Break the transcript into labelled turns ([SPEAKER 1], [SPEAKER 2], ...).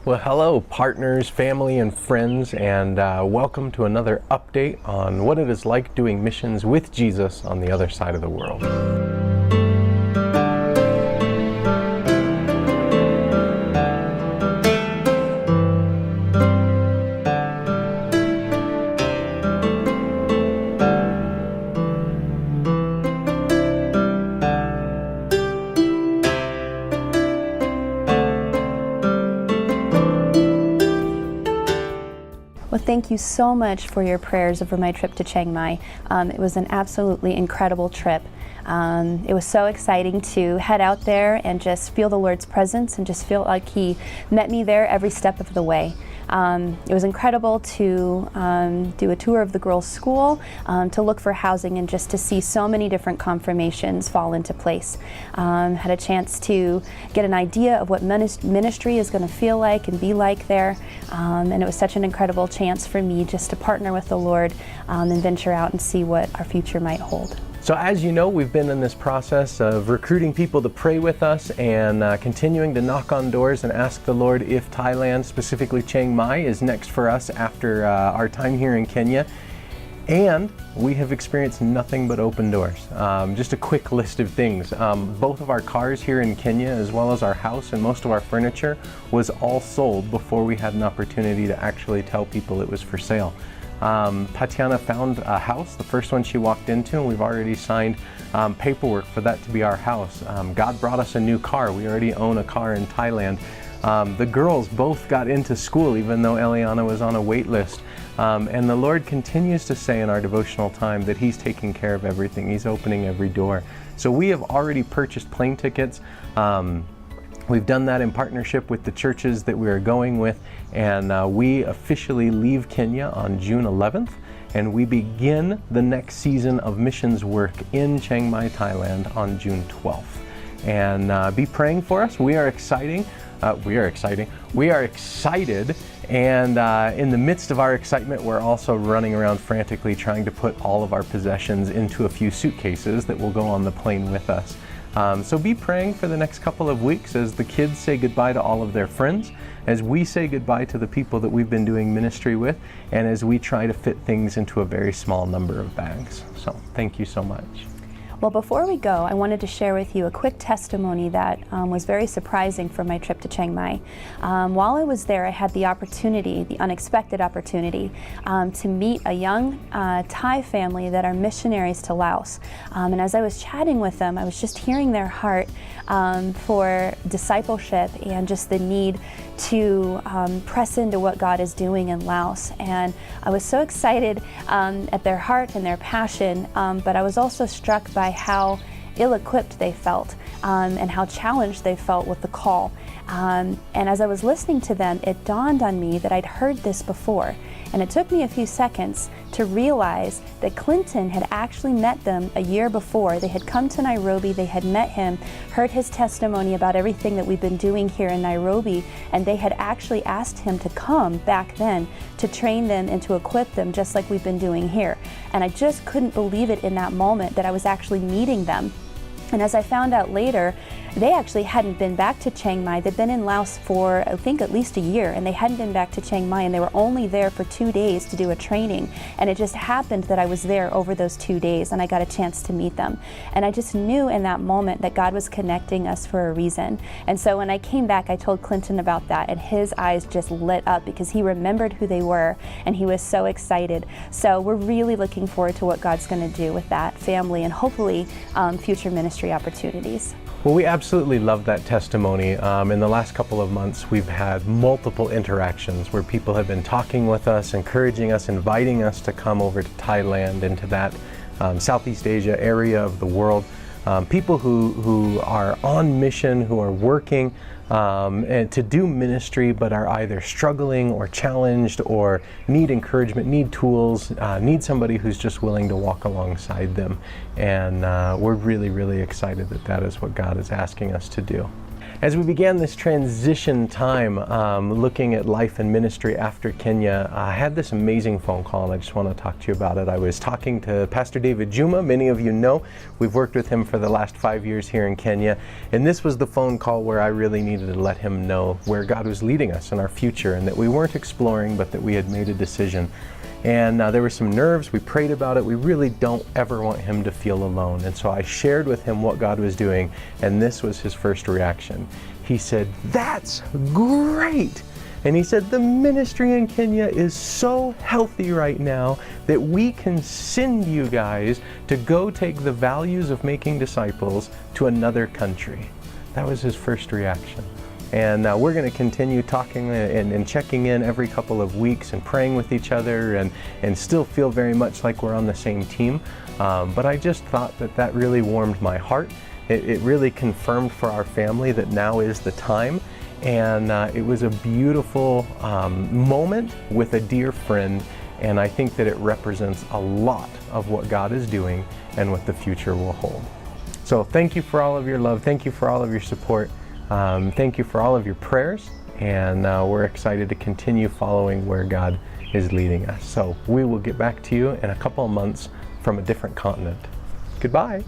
[SPEAKER 1] Well, hello, partners, family, and friends, and welcome to another update on what it is like doing missions with Jesus on the other side of the world.
[SPEAKER 2] Well, thank you so much for your prayers over my trip to Chiang Mai. It was an absolutely incredible trip. It was so exciting to head out there and just feel the Lord's presence and just feel like He met me there every step of the way. It was incredible to do a tour of the girls' school, to look for housing and just to see so many different confirmations fall into place. Had a chance to get an idea of what ministry is going to feel like and be like there, and it was such an incredible chance for me just to partner with the Lord and venture out and see what our future might hold.
[SPEAKER 1] So as you know, we've been in this process of recruiting people to pray with us and continuing to knock on doors and ask the Lord if Thailand, specifically Chiang Mai, is next for us after our time here in Kenya. And we have experienced nothing but open doors. Just a quick list of things. Both of our cars here in Kenya, as well as our house and most of our furniture, was all sold before we had an opportunity to actually tell people it was for sale. Tatiana found a house, the first one she walked into, and we've already signed paperwork for that to be our house. God brought us a new car. We already own a car in Thailand. The girls both got into school, even though Eliana was on a wait list. And the Lord continues to say in our devotional time that He's taking care of everything. He's opening every door. So we have already purchased plane tickets. We've done that in partnership with the churches that we are going with, and we officially leave Kenya on June 11th, and we begin the next season of missions work in Chiang Mai, Thailand on June 12th. And be praying for us. We are excited, and in the midst of our excitement, we're also running around frantically trying to put all of our possessions into a few suitcases that will go on the plane with us. So be praying for the next couple of weeks as the kids say goodbye to all of their friends, as we say goodbye to the people that we've been doing ministry with, and as we try to fit things into a very small number of bags. So thank you so much.
[SPEAKER 2] Well, before we go, I wanted to share with you a quick testimony that was very surprising for my trip to Chiang Mai. While I was there, I had the opportunity, the unexpected opportunity, to meet a young Thai family that are missionaries to Laos. And as I was chatting with them, I was just hearing their heart for discipleship and just the need to press into what God is doing in Laos. And I was so excited at their heart and their passion, but I was also struck by how ill-equipped they felt and how challenged they felt with the call. And as I was listening to them, it dawned on me that I'd heard this before. And it took me a few seconds to realize that Clinton had actually met them a year before. They had come to Nairobi, they had met him, heard his testimony about everything that we've been doing here in Nairobi, and they had actually asked him to come back then to train them and to equip them just like we've been doing here. And I just couldn't believe it in that moment that I was actually meeting them. And as I found out later, they actually hadn't been back to Chiang Mai. They'd been in Laos for, I think, at least a year, and they hadn't been back to Chiang Mai, and they were only there for 2 days to do a training. And it just happened that I was there over those 2 days, and I got a chance to meet them. And I just knew in that moment that God was connecting us for a reason. And so when I came back, I told Clinton about that, and his eyes just lit up because he remembered who they were, and he was so excited. So we're really looking forward to what God's going to do with that family and hopefully future ministry opportunities.
[SPEAKER 1] Well, we absolutely love that testimony. In the last couple of months, we've had multiple interactions where people have been talking with us, encouraging us, inviting us to come over to Thailand and to that Southeast Asia area of the world. People who are on mission, who are working and to do ministry, but are either struggling or challenged or need encouragement, need tools, need somebody who's just willing to walk alongside them. And we're really, really excited that that is what God is asking us to do. As we began this transition time, looking at life and ministry after Kenya, I had this amazing phone call, and I just want to talk to you about it. I was talking to Pastor David Juma. Many of you know, we've worked with him for the last 5 years here in Kenya, and this was the phone call where I really needed to let him know where God was leading us in our future, and that we weren't exploring, but that we had made a decision. And there were some nerves. We prayed about it. We really don't ever want him to feel alone. And so I shared with him what God was doing, and this was his first reaction. He said, "That's great." And he said, "The ministry in Kenya is so healthy right now that we can send you guys to go take the values of making disciples to another country." That was his first reaction. And we're going to continue talking and checking in every couple of weeks and praying with each other and still feel very much like we're on the same team. But I just thought that really warmed my heart. It really confirmed for our family that now is the time. And it was a beautiful moment with a dear friend. And I think that it represents a lot of what God is doing and what the future will hold. So thank you for all of your love. Thank you for all of your support. Thank you for all of your prayers, and we're excited to continue following where God is leading us. So we will get back to you in a couple of months from a different continent. Goodbye.